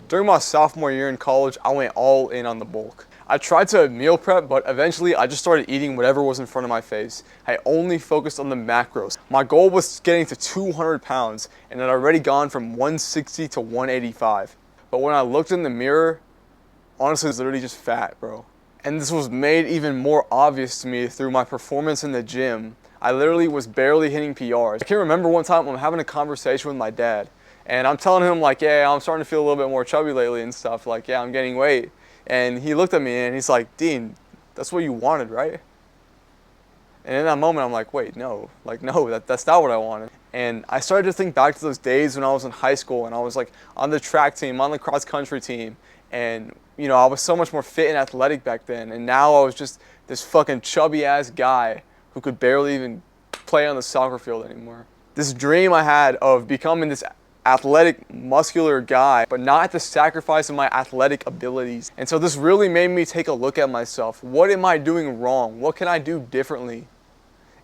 During my sophomore year in college, I went all in on the bulk. I tried to meal prep, but eventually I just started eating whatever was in front of my face. I only focused on the macros. My goal was getting to 200 pounds, and I'd already gone from 160 to 185. But when I looked in the mirror, honestly, it's literally just fat, bro. And this was made even more obvious to me through my performance in the gym. I literally was barely hitting PRs. I can remember one time I'm having a conversation with my dad, and I'm telling him like, yeah, I'm starting to feel a little bit more chubby lately and stuff. Like, yeah, I'm gaining weight. And he looked at me and he's like, Dean, that's what you wanted, right? And in that moment, I'm like, wait, no. Like, no, that's not what I wanted. And I started to think back to those days when I was in high school and I was like on the track team, on the cross country team. And, you know, I was so much more fit and athletic back then. And now I was just this fucking chubby ass guy who could barely even play on the soccer field anymore. This dream I had of becoming this athletic, muscular guy, but not at the sacrifice of my athletic abilities. And so this really made me take a look at myself. What am I doing wrong? What can I do differently?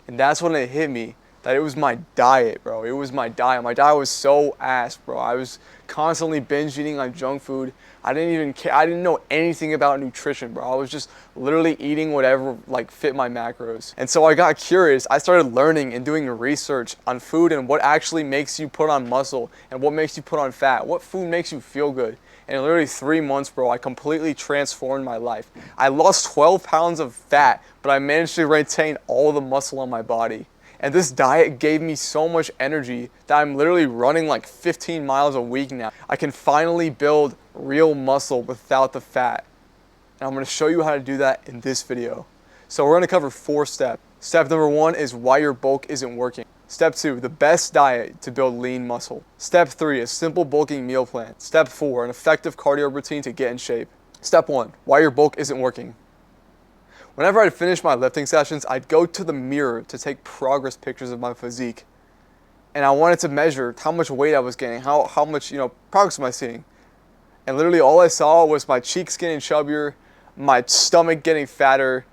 And that's when it hit me that it was my diet, bro. It was my diet. My diet was so ass, bro. I was constantly binge eating on junk food. I didn't even care. I didn't know anything about nutrition, bro. I was just literally eating whatever like fit my macros. And so I got curious. I started learning and doing research on food and what actually makes you put on muscle and what makes you put on fat. What food makes you feel good. And in literally 3 months, bro, I completely transformed my life. I lost 12 pounds of fat, but I managed to retain all the muscle on my body. And this diet gave me so much energy that I'm literally running like 15 miles a week now. I can finally build real muscle without the fat. And I'm gonna show you how to do that in this video. So we're gonna cover 4 steps. Step number 1 is why your bulk isn't working. Step 2, the best diet to build lean muscle. Step 3, a simple bulking meal plan. Step 4, an effective cardio routine to get in shape. Step 1, why your bulk isn't working. Whenever I'd finish my lifting sessions, I'd go to the mirror to take progress pictures of my physique. And I wanted to measure how much weight I was gaining, how much, progress am I seeing. And literally all I saw was my cheeks getting chubbier, my stomach getting fatter,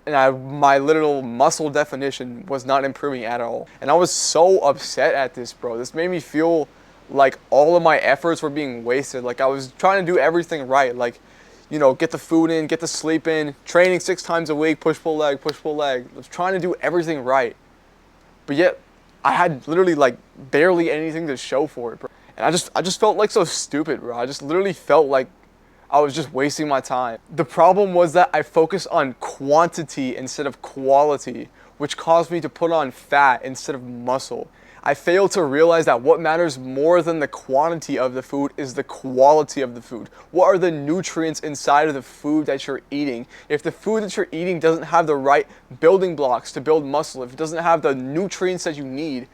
and my literal muscle definition was not improving at all. And I was so upset at this, bro. This made me feel like all of my efforts were being wasted. Like I was trying to do everything right. Like, get the food in, get the sleep in, training 6 times a week, push-pull leg, push-pull leg. I was trying to do everything right. But yet, I had literally like barely anything to show for it, bro. And I just felt like so stupid, bro. I just literally felt like I was just wasting my time. The problem was that I focused on quantity instead of quality, which caused me to put on fat instead of muscle. I failed to realize that what matters more than the quantity of the food is the quality of the food. What are the nutrients inside of the food that you're eating? If the food that you're eating doesn't have the right building blocks to build muscle, if it doesn't have the nutrients that you need,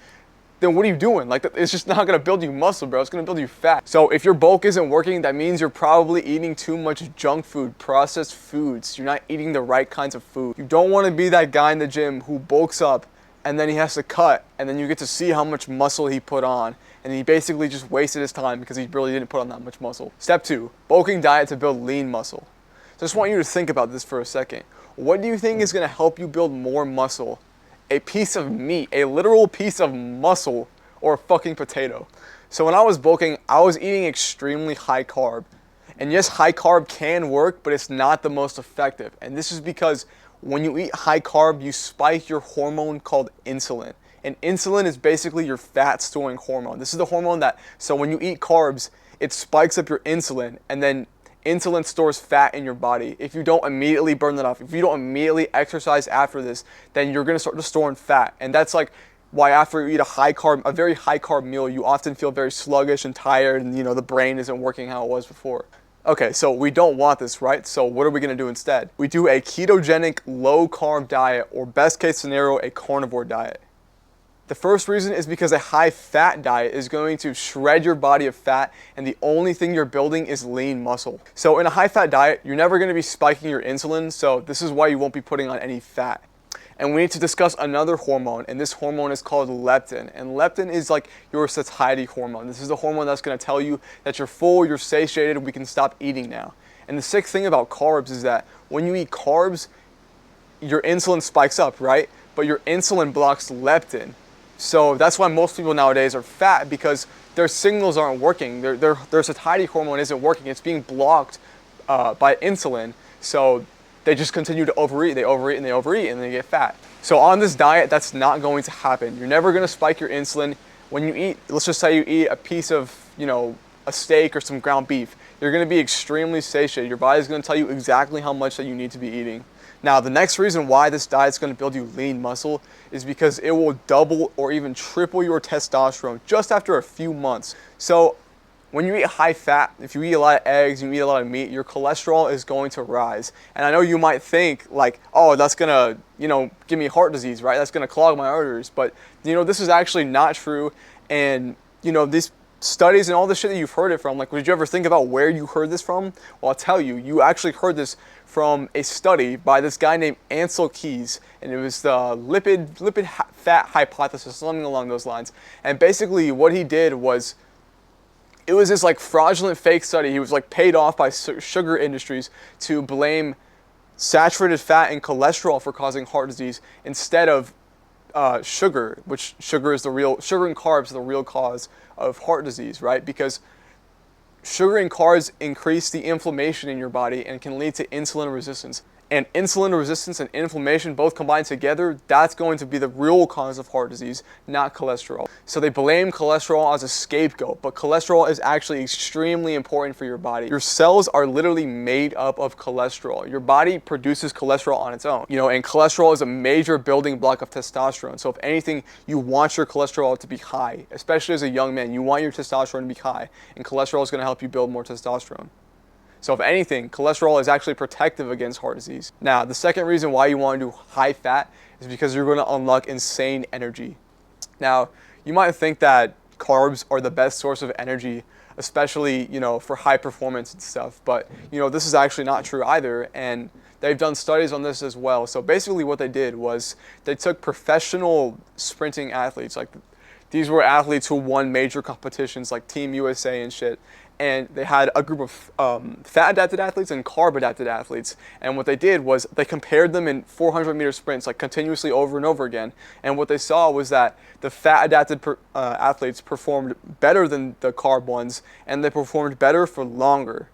then what are you doing? Like, it's just not gonna build you muscle, bro. It's gonna build you fat. So if your bulk isn't working, that means you're probably eating too much junk food, processed foods. You're not eating the right kinds of food. You don't wanna be that guy in the gym who bulks up and then he has to cut, and then you get to see how much muscle he put on, and he basically just wasted his time because he really didn't put on that much muscle. Step 2, bulking diet to build lean muscle. So I just want you to think about this for a second. What do you think is gonna help you build more muscle? A piece of meat, a literal piece of muscle, or a fucking potato? So when I was bulking, I was eating extremely high carb. And yes, high carb can work, but it's not the most effective. And this is because when you eat high carb, you spike your hormone called insulin. And insulin is basically your fat storing hormone. This is the hormone so when you eat carbs, it spikes up your insulin, and then insulin stores fat in your body. If you don't immediately burn that off, if you don't immediately exercise after this, then you're gonna start to store in fat. And that's like why after you eat a very high carb meal, you often feel very sluggish and tired, and the brain isn't working how it was before. Okay, so we don't want this, right? So what are we gonna do instead? We do a ketogenic low carb diet, or best case scenario, a carnivore diet. The first reason is because a high fat diet is going to shred your body of fat, and the only thing you're building is lean muscle. So in a high fat diet, you're never gonna be spiking your insulin, so this is why you won't be putting on any fat. And we need to discuss another hormone, and this hormone is called leptin. And leptin is like your satiety hormone. This is the hormone that's gonna tell you that you're full, you're satiated, we can stop eating now. And the sick thing about carbs is that when you eat carbs, your insulin spikes up, right? But your insulin blocks leptin. So that's why most people nowadays are fat, because their signals aren't working. Their satiety hormone isn't working. It's being blocked by insulin. So they just continue to overeat. They overeat and they overeat and they get fat. So on this diet, that's not going to happen. You're never going to spike your insulin. When you eat, let's just say you eat a piece of, a steak or some ground beef, you're going to be extremely satiated. Your body's going to tell you exactly how much that you need to be eating. Now, the next reason why this diet is going to build you lean muscle is because it will double or even triple your testosterone just after a few months. So when you eat high fat, if you eat a lot of eggs, you eat a lot of meat, your cholesterol is going to rise. And I know you might think like, oh, that's going to, give me heart disease, right? That's going to clog my arteries. But, this is actually not true. And, these studies and all the shit that you've heard it from, like, did you ever think about where you heard this from? Well, I'll tell you, you actually heard this from a study by this guy named Ansel Keys, and it was the lipid fat hypothesis, something along those lines. And basically what he did was, it was this like fraudulent fake study. He was like paid off by sugar industries to blame saturated fat and cholesterol for causing heart disease instead of sugar, which sugar and carbs are the real cause of heart disease, right? Because sugar and carbs increase the inflammation in your body and can lead to insulin resistance. And insulin resistance and inflammation both combined together, that's going to be the real cause of heart disease, not cholesterol. So they blame cholesterol as a scapegoat, but cholesterol is actually extremely important for your body. Your cells are literally made up of cholesterol. Your body produces cholesterol on its own, and cholesterol is a major building block of testosterone. So if anything, you want your cholesterol to be high, especially as a young man. You want your testosterone to be high, and cholesterol is going to help you build more testosterone. So if anything, cholesterol is actually protective against heart disease. Now, the second reason why you want to do high fat is because you're going to unlock insane energy. Now, you might think that carbs are the best source of energy, especially, for high performance and stuff. But, this is actually not true either. And they've done studies on this as well. So basically what they did was they took professional sprinting athletes, like these were athletes who won major competitions like Team USA and shit. And they had a group of fat-adapted athletes and carb-adapted athletes. And what they did was they compared them in 400-meter sprints, like continuously over and over again. And what they saw was that the fat-adapted athletes performed better than the carb ones, and they performed better for longer.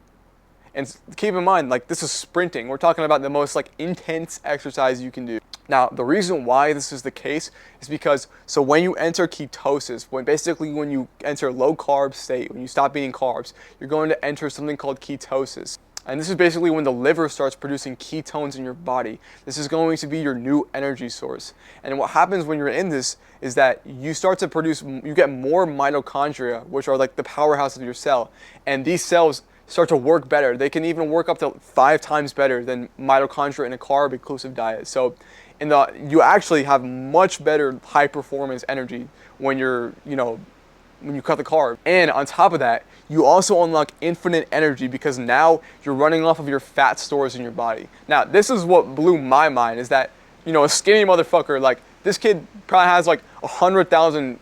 And keep in mind, like, this is sprinting. We're talking about the most intense exercise you can do. Now, the reason why this is the case is because, so when you enter ketosis, when you enter low carb state, when you stop eating carbs, you're going to enter something called ketosis. And this is basically when the liver starts producing ketones in your body. This is going to be your new energy source. And what happens when you're in this is that you get more mitochondria, which are like the powerhouse of your cell. And these cells start to work better. They can even work up to 5 times better than mitochondria in a carb-inclusive diet. So you actually have much better high performance energy when when you cut the carb. And on top of that, you also unlock infinite energy because now you're running off of your fat stores in your body. Now, this is what blew my mind, is that, a skinny motherfucker, like this kid probably has 100,000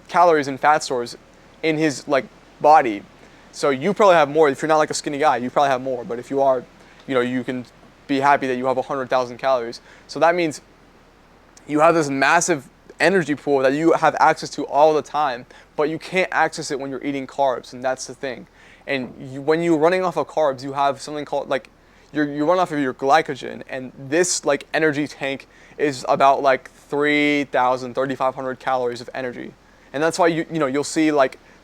calories in fat stores in his body. So you probably have more. If you're not a skinny guy, you probably have more. But if you are, you can be happy that you have 100,000 calories. So that means you have this massive energy pool that you have access to all the time, but you can't access it when you're eating carbs, and that's the thing. And when you're running off of carbs, you have something called you run off of your glycogen, and this energy tank is about 3,500 calories of energy. And that's why you'll see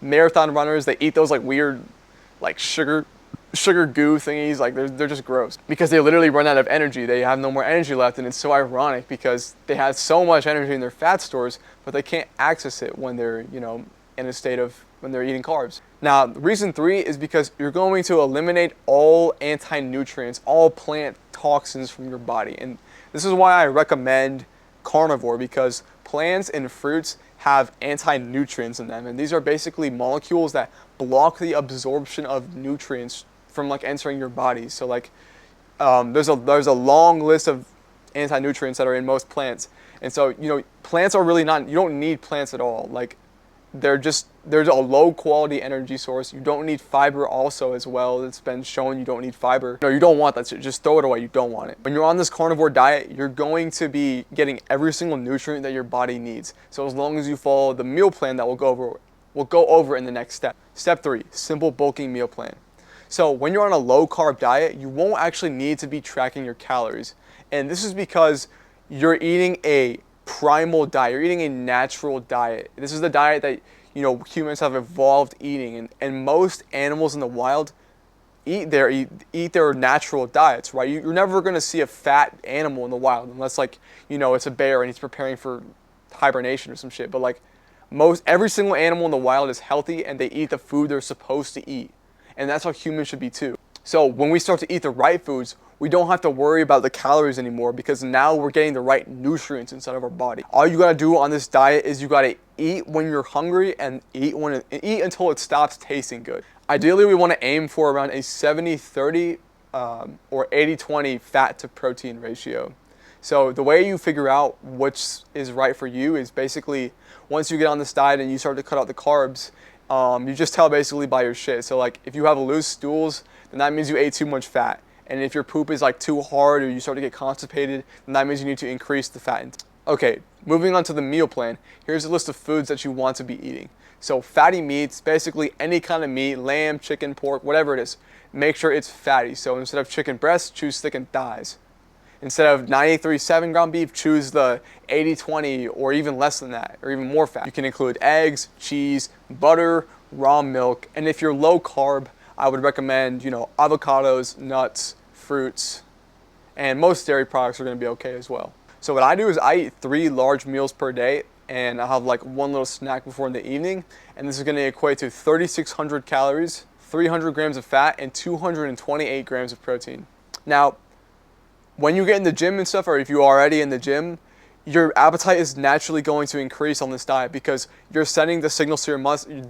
marathon runners, they eat those weird sugar goo thingies, they're just gross because they literally run out of energy. They have no more energy left, and it's so ironic because they have so much energy in their fat stores, but they can't access it when they're in a state of when they're eating carbs. Now, reason 3 is because you're going to eliminate all anti-nutrients, all plant toxins from your body. And this is why I recommend carnivore, because plants and fruits have anti-nutrients in them, and these are basically molecules that block the absorption of nutrients from entering your body. So there's a long list of anti-nutrients that are in most plants, and so plants are really not, you don't need plants at all. There's a low quality energy source. You don't need fiber also as well. It's been shown you don't need fiber. No, you don't want that shit. Just throw it away. You don't want it. When you're on this carnivore diet, you're going to be getting every single nutrient that your body needs. So as long as you follow the meal plan that we'll go over We'll go over it in the next step. Step 3, simple bulking meal plan. So when you're on a low carb diet, you won't actually need to be tracking your calories. And this is because you're eating a primal diet. You're eating a natural diet. This is the diet that humans have evolved eating, and most animals in the wild eat their natural diets, right? You're never going to see a fat animal in the wild unless it's a bear and he's preparing for hibernation or some shit. But every single animal in the wild is healthy and they eat the food they're supposed to eat. And that's how humans should be too. So when we start to eat the right foods, we don't have to worry about the calories anymore because now we're getting the right nutrients inside of our body. All you gotta do on this diet is you gotta eat when you're hungry and eat until it stops tasting good. Ideally, we want to aim for around a 70-30 or 80-20 fat to protein ratio. So the way you figure out which is right for you is basically once you get on this diet and you start to cut out the carbs, you just tell basically by your shit. So if you have loose stools, then that means you ate too much fat. And if your poop is too hard or you start to get constipated, then that means you need to increase the fat intake. Okay, moving on to the meal plan. Here's a list of foods that you want to be eating. So fatty meats, basically any kind of meat, lamb, chicken, pork, whatever it is, make sure it's fatty. So instead of chicken breasts, choose thickened thighs. Instead of 93.7 ground beef, choose the 80-20 or even less than that, or even more fat. You can include eggs, cheese, butter, raw milk, and if you're low carb, I would recommend, avocados, nuts, fruits, and most dairy products are going to be okay as well. So what I do is I eat 3 large meals per day, and I'll have one little snack before in the evening, and this is going to equate to 3,600 calories, 300 grams of fat, and 228 grams of protein. Now, when you get in the gym and stuff, or if you're already in the gym, your appetite is naturally going to increase on this diet because you're sending the signals to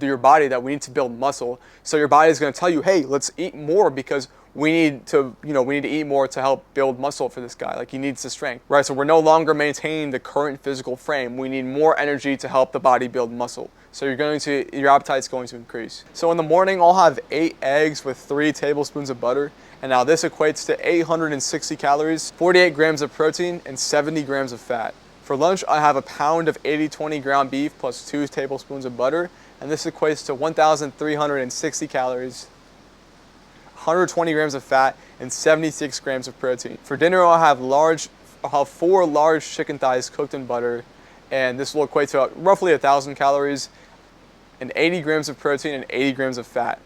your body that we need to build muscle. So your body is going to tell you, hey, let's eat more because we need to eat more to help build muscle for this guy. He needs the strength, right? So we're no longer maintaining the current physical frame. We need more energy to help the body build muscle. So your appetite's going to increase. So in the morning, I'll have 8 eggs with 3 tablespoons of butter. And now this equates to 860 calories, 48 grams of protein, and 70 grams of fat. For lunch, I have a pound of 80-20 ground beef plus 2 tablespoons of butter, and this equates to 1,360 calories, 120 grams of fat, and 76 grams of protein. For dinner, I'll have 4 large chicken thighs cooked in butter, and this will equate to roughly 1,000 calories, and 80 grams of protein and 80 grams of fat.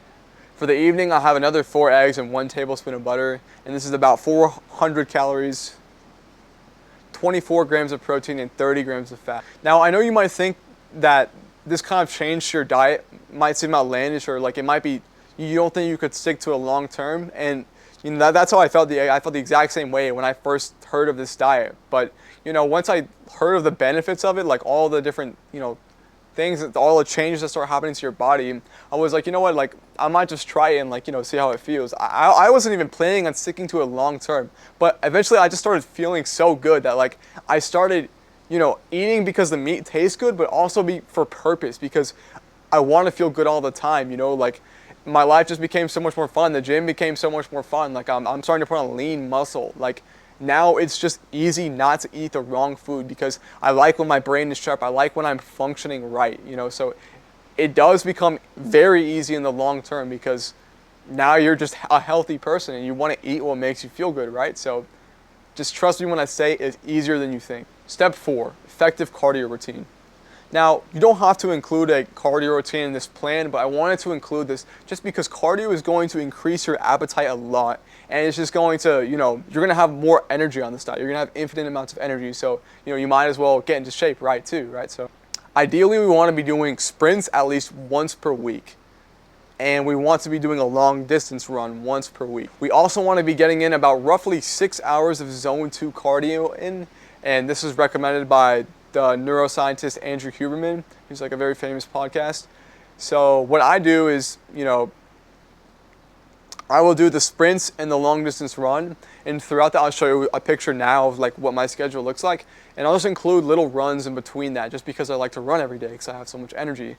For the evening, I'll have another 4 eggs and 1 tablespoon of butter, and this is about 400 calories, 24 grams of protein, and 30 grams of fat. Now, I know you might think that this kind of change to your diet might seem outlandish, or it might be, you don't think you could stick to it long term, and that's how I felt. I felt the exact same way when I first heard of this diet. But once I heard of the benefits of it, all the different things, all the changes that start happening to your body, I was like, I might just try it and see how it feels. I wasn't even planning on sticking to it long term, but eventually I just started feeling so good that I started, eating because the meat tastes good, but also for purpose because I want to feel good all the time. My life just became so much more fun. The gym became so much more fun. I'm starting to put on lean muscle. Now it's just easy not to eat the wrong food because I like when my brain is sharp. I like when I'm functioning right, so it does become very easy in the long term because now you're just a healthy person and you want to eat what makes you feel good, right? So just trust me when I say it's easier than you think. Step 4, effective cardio routine. Now, you don't have to include a cardio routine in this plan, but I wanted to include this just because cardio is going to increase your appetite a lot. And it's just going to, you're going to have more energy on this diet. You're going to have infinite amounts of energy. So, you might as well get into shape, right, too, right? So, ideally, we want to be doing sprints at least once per week. And we want to be doing a long distance run once per week. We also want to be getting in about roughly 6 hours of zone 2 cardio in. And this is recommended by the neuroscientist Andrew Huberman. He's a very famous podcast. So what I do is, I will do the sprints and the long distance run, and throughout that I'll show you a picture now of what my schedule looks like, and I'll just include little runs in between that just because I like to run every day because I have so much energy.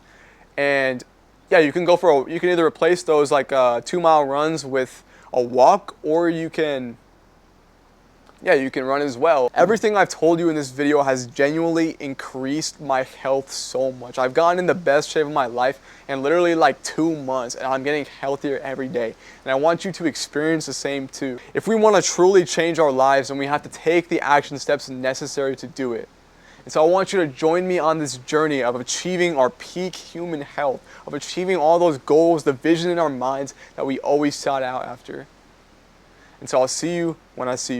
And yeah, you can either replace those 2-mile runs with a walk, or you can Yeah, you can run as well. Everything I've told you in this video has genuinely increased my health so much. I've gotten in the best shape of my life in literally like 2 months, and I'm getting healthier every day. And I want you to experience the same too. If we want to truly change our lives, then we have to take the action steps necessary to do it. And so I want you to join me on this journey of achieving our peak human health, of achieving all those goals, the vision in our minds that we always sought out after. And so I'll see you when I see you.